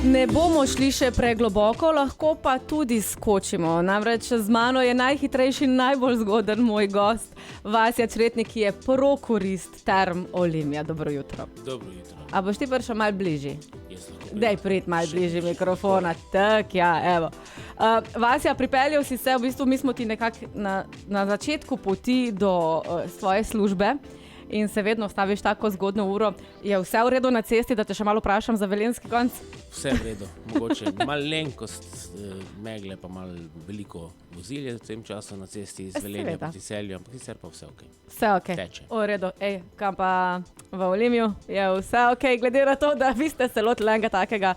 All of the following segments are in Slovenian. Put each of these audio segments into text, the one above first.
Ne bomo šli še pregloboko, lahko pa tudi skočimo. Namreč z mano je najhitrejši in najbolj zgoden moj gost, Vasja Čretnik, ki je prokurist Term Olimia. Dobro jutro. Dobro jutro. A boš ti prišel malo bližje? Jaz lahko Daj priti malo bližje mikrofona. Tak, ja, evo. Vasja, pripeljal si se, v bistvu mi smo ti nekako na začetku poti do svoje službe in se vedno staviš tako zgodno uro. Je vse v redu na cesti, da te še malo vprašam za velenjski konc? Vse v redu. Mogoče malo lenkost, megle, pa malo veliko vozilje v tem času na cesti iz Velenja proti Celju, ampak sicer pa vse okej. Vse okej. Teče. V redu. Kam pa v Olimiju je vse okej, glede na to, da vi ste se lotili enega takega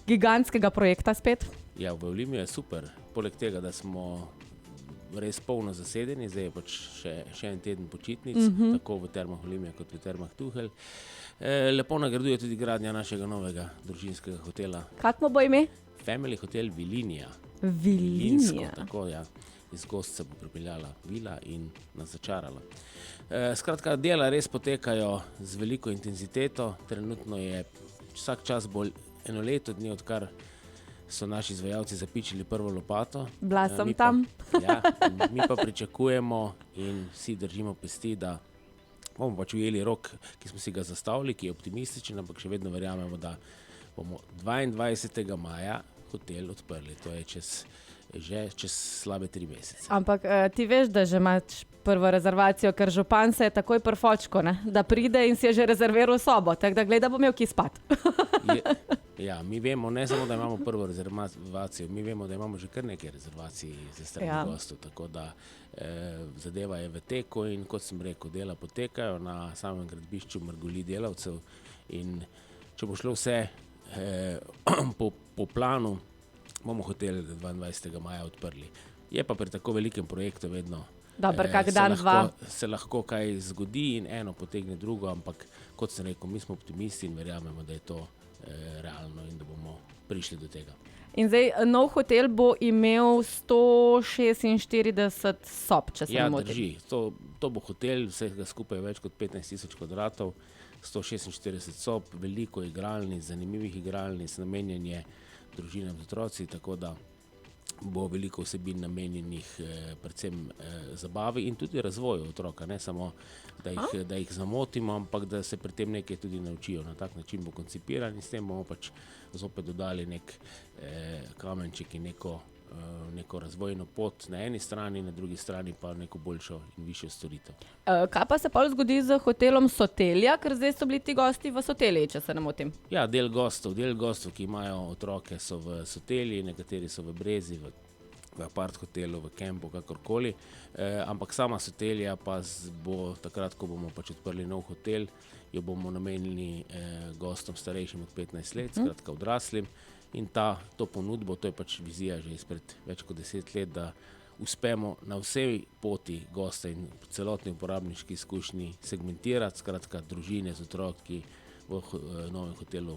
gigantskega projekta spet? Ja, v Olimiju je super. Poleg tega, da smo res polno zasedeni, zdaj je pač še en teden počitnic, tako v Termah Olimija kot v Termah Tuhelj. Lepo nagraduje tudi gradnja našega novega družinskega hotela. Kak mu bo ime? Family Hotel Vilinija. Vilinija. Tako, ja. Iz Gozd se bo pripeljala vila in nas začarala. Skratka, dela res potekajo z veliko intenziteto. Trenutno je vsak čas bolj eno leto dni, odkar so naši izvajalci zapičili prvo lopato. Bila sem tam. Ja, mi pa pričakujemo in vsi držimo pesti, da bomo pač ujeli rok, ki smo si ga zastavili, ki je optimističen, ampak še vedno verjamemo, da bomo 22. maja hotel odprli. To je že čez slabe 3 mesece. Ampak ti veš, da že imaš prvo rezervacijo, ker župan se je takoj prfočko, da pride in si je že rezerviral sobo, tako da gleda, bom imel kje spat. Ja, mi vemo, ne samo, da imamo prvo rezervacijo, mi vemo, da imamo že kar nekaj rezervacij za strani gostov, tako da zadeva je v teku in kot sem rekel, dela potekajo na samem gradbišču, mrgoli delavcev in če bo šlo vse po planu, bomo hotel 22. maja odprli. Je pa pri tako velikem projektu vedno kak dan, dva. Se lahko kaj zgodi in eno potegne drugo, ampak kot sem rekel, mi smo optimisti in verjamemo, da je to realno in da bomo prišli do tega. In zdaj, nov hotel bo imel 146 sob, če se ne motim. Ja, drži. To bo hotel, vsega skupaj več kot 15,000 kvadratov, 146 sob, veliko igralnic, zanimivih igralnic, namenjanje družinam z otroci, tako da bo veliko vsebin namenjenih predvsem zabavi in tudi razvoju otroka, ne samo, da jih zamotimo, ampak da se pri tem nekaj tudi naučijo. Na tak način bo koncipiran in s tem bomo pač zopet dodali nek kamenček in neko razvojno pot na eni strani, na drugi strani pa neko boljšo in višjo storitev. Kaj pa se pol zgodi z hotelom Sotelija, ker zdaj so bili ti gosti v Soteliji, če se ne motim? Ja, del gostov, ki imajo otroke, so v Soteliji, nekateri so v Brezi, v apart hotelu, v kempu, kakorkoli, ampak sama Sotelija pa bo takrat, ko bomo pač odprli nov hotel, jo bomo namenili gostom starejšim od 15 let, skratka odraslim. In to ponudbo, to je pač vizija že izpred več kot 10 let, da uspemo na vsej poti gosta in celotni uporabniški izkušnji segmentirati, skratka družine z otroki v novem hotelu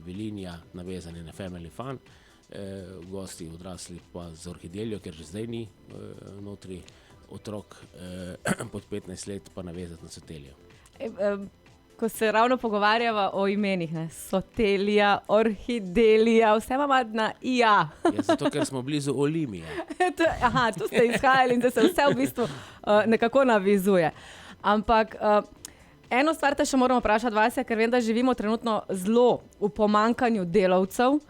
Vilinija, navezani na Family Fun, gosti odrasli pa z orhideljo, ker že zdaj ni notri otrok pod 15 let, pa navezati na Soteljo. Ko se ravno pogovarjava o imenih, Sotelija, orhidelija, vse ima na IA. Ja, zato, ker smo blizu Olimije. Aha, tu ste izhajali in da se vse v bistvu nekako navizuje. Ampak eno stvar te še moramo vprašati, Vasja, ker vem, da živimo trenutno zelo v pomanjkanju delavcev.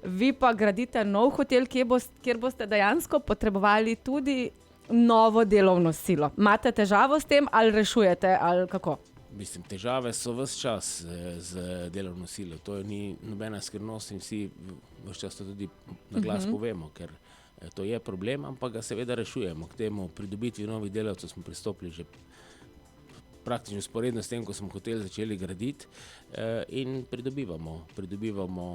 Vi pa gradite nov hotel, kjer boste dejansko potrebovali tudi novo delovno silo. Imate težavo s tem ali rešujete ali kako? Mislim, težave so ves čas z delovno silo. To ni nobena skrivnost in vsi ves čas to tudi na glas povemo, ker to je problem, ampak ga seveda rešujemo. K temu pridobitvi novih delavcev smo pristopili že praktično vzporedno s tem, ko smo hotel začeli graditi in pridobivamo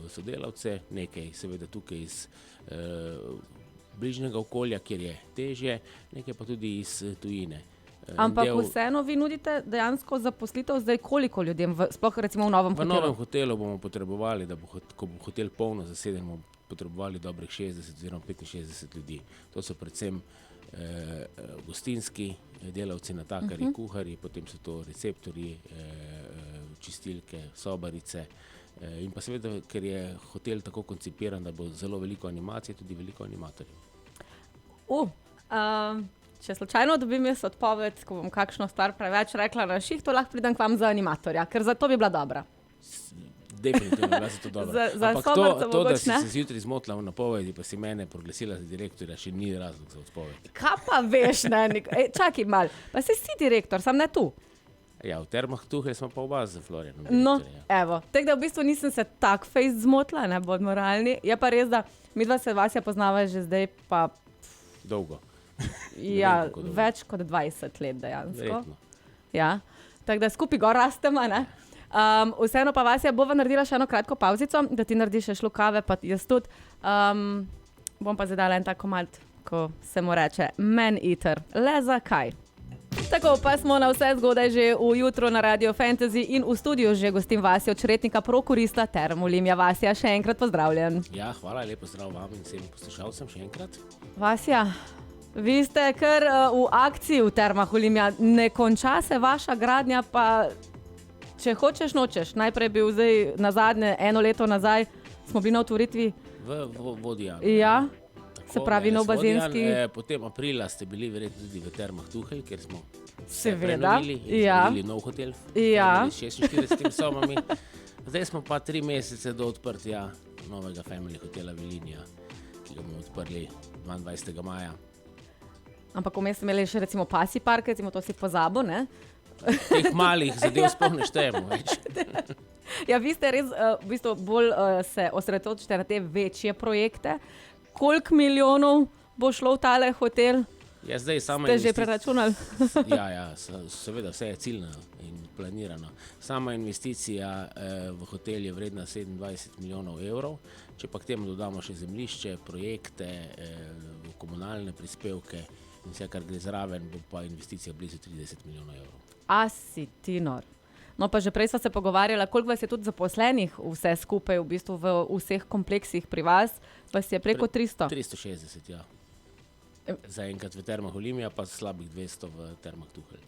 sodelavce, nekaj seveda tukaj iz bližnjega okolja, kjer je težje, nekaj pa tudi iz tujine. Ampak vseeno vi nudite dejansko zaposlitev zdaj koliko ljudem, sploh recimo v novem hotelu? V novem hotelu bomo potrebovali, ko bo hotel polno zaseden, bomo potrebovali dobrih 60 oziroma 65 ljudi. To so predvsem gostinski delavci, natakarji, kuharji, potem so to receptorji, čistilke, sobarice, In pa seveda, ker je hotel tako koncipiran, da bo zelo veliko animacije, tudi veliko animatorjev. Če slučajno dobim jaz odpoved, ko bom kakšno stvar preveč rekla na šihtu, lahko pridem k vam za animatorja, ker za to bi bila dobra. Definitivno bi bila za to dobra. Ampak to, da si se zjutraj zmotila v napovedi, pa si mene proglasila za direktorja, še ni razlog za odpoved. Kaj pa veš, ne? Čakaj mal, pa si direktor, sam ne tu. Ja, v Termah Tuhelj smo pa oba z Florjanom. No, evo, tako da v bistvu nisem se tak fejst zmotila, ne bodimo realni. Je pa res, da midva se Vasja poznava že zdaj pa... Dolgo. Ja, več kot 20 let dejansko. Verjetno. Ja, tako da skupaj gor rastemo, ne? Vseeno pa Vasja bova naredila še eno kratko pauzico, da ti narediš še šluk kave, pa jaz tudi. Bom pa zadala en tak komad, ko se mu reče Man Eater. Le zakaj? Tako pa smo na vse zgodaj že v jutro na Radio Fantasy in v studiu že gostim Vasjo Čretnika, prokurista Term Olimia. Vasja, še enkrat pozdravljen. Ja, hvala, lepo zdrav vam in vsem poslušalcem še enkrat. Vasja, vi ste kar v akciji v Termah Olimia. Ne konča se vaša gradnja, pa če hočeš, nočeš. Najprej bil zdaj nazadnje, 1 leto nazaj, smo bili na otvoritvi. V Vodijanu. Ja, se pravi nov bazenski. Potem aprila ste bili verjetno tudi v Termah Tuhelj, kjer smo seveda prenovili in naredili nov hotel. Ja. S 46 sobami. Zdaj smo pa 3 mesece do odprtja novega family hotela Velinja, ki ga bomo odprli 22. maja. Ampak vmes ste imeli še recimo pasji park, recimo to si pozabil, ne? Teh malih zadev sploh ne štejemo več. Ja, vi ste res v bistvu bolj se osredotočite na te večje projekte. Koliko milijonov bo šlo v tale hotel? Ja, zdaj sama ste že preračunali? Ja, seveda vse je ciljno in planirano. Sama investicija v hotel je vredna 27 milijonov evrov. Če pa k temu dodamo še zemljišče, projekte, komunalne prispevke in vse, kar gre zraven, bo pa investicija blizu 30 milijonov evrov. A si ti nor. No, pa že prej sva se pogovarjala, koliko vas je tudi zaposlenih vse skupaj v bistvu v vseh kompleksih pri vas, vas je preko 300? 360, ja. Zaenkrat v Termah Olimia, pa slabih 200 v Termah Tuhelj.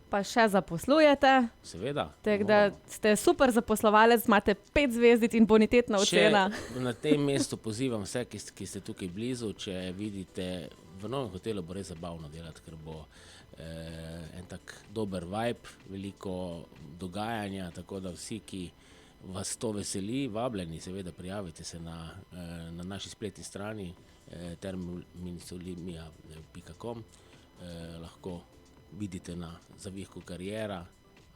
Pa še zaposlujete? Seveda. Tako da ste super zaposlovalec, imate 5 zvezdic in bonitetna ocena. Na tem mestu pozivam vse, ki ste tukaj blizu, če vidite, v novem hotelu bo res zabavno delati, ker bo en tak dober vibe, veliko dogajanja, tako da vsi, ki vas to veseli, vabljeni, seveda prijavite se na naši spletni strani terminsolimia.com, lahko vidite na zavihku kariera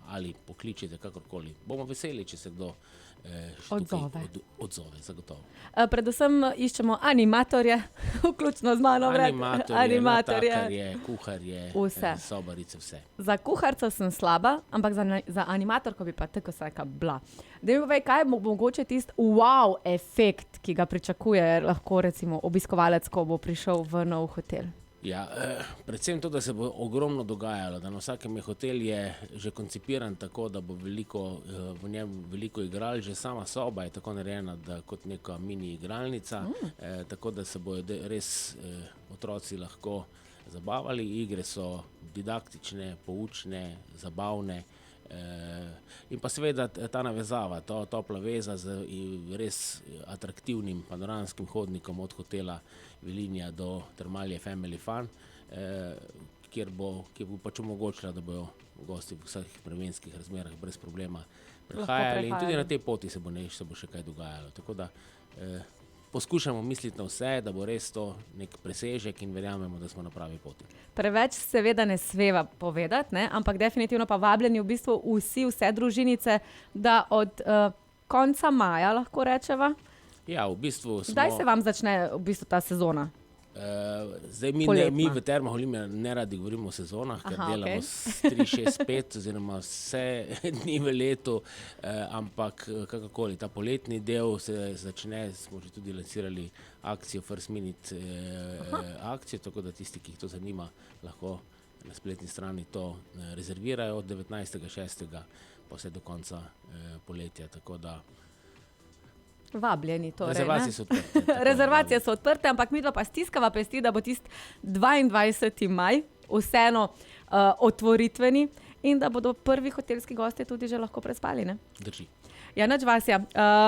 ali pokličite kakorkoli. Bomo veseli, če se kdo odzove, zagotovo. Predvsem iščemo animatorje, vključno z mano. Animatorje, natakarje, kuharje, sobarice, vse. Za kuharca sem slaba, ampak za animatorko bi pa tako vsaka bila. Da mi povej, kaj je mogoče tisti wow efekt, ki ga pričakuje lahko recimo obiskovalec, ko bo prišel v nov hotel? Ja, predvsem to, da se bo ogromno dogajalo, da na vsakem hotel je že koncipiran tako, da bo v njem veliko igral, že sama soba je tako narejena, da kot neka mini igralnica, tako da se bodo res otroci lahko zabavali. Igre so didaktične, poučne, zabavne in pa seveda ta navezava, topla veza z res atraktivnim panoramskim hodnikom od hotela Velinja do Termalije Family Fun, kjer bo pač omogočila, da bojo gosti v vseh vremenskih razmerah brez problema prehajali in tudi na tej poti se bo še kaj dogajalo. Tako da poskušamo misliti na vse, da bo res to nek presežek in verjamemo, da smo na pravi poti. Preveč seveda ne smeva povedati, ne? Ampak definitivno pa vabljeni v bistvu vse družinice, da od konca maja lahko rečeva. Ja, v bistvu smo... Kdaj se vam začne v bistvu ta sezona? Zdaj mi v Termah Olimia ne radi govorimo o sezonah, ker delamo 3-6-5 oziroma vse dni v letu, ampak kakorkoli, ta poletni del se začne, smo že tudi lansirali akcijo First Minute akcijo, tako da tisti, ki jih to zanima, lahko na spletni strani to rezervirajo od 19.6. pa vse do konca poletja, tako da vabljeni torej. Rezervacije so odprte. Rezervacije so odprte, ampak midva pa stiskava pesti, da bo tisti 22. maj vseeno otvoritveni in da bodo prvi hotelski gostje tudi že lahko prespali, ne? Drži. Ja, nič Vasja.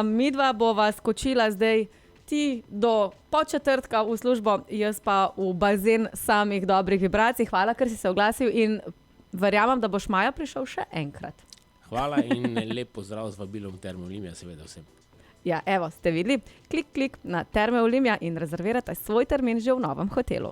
Midva bova skočila zdaj ti do podčetrtka v službo, jaz pa v bazen samih dobrih vibracij. Hvala, ker si se oglasil in verjamem, da boš maja prišel še enkrat. Hvala in lep pozdrav z vabilom Terme Olimia, seveda vsem. Ja, evo, ste videli? Klik na Terme Olimia in rezervirajte svoj termin že v novem hotelu.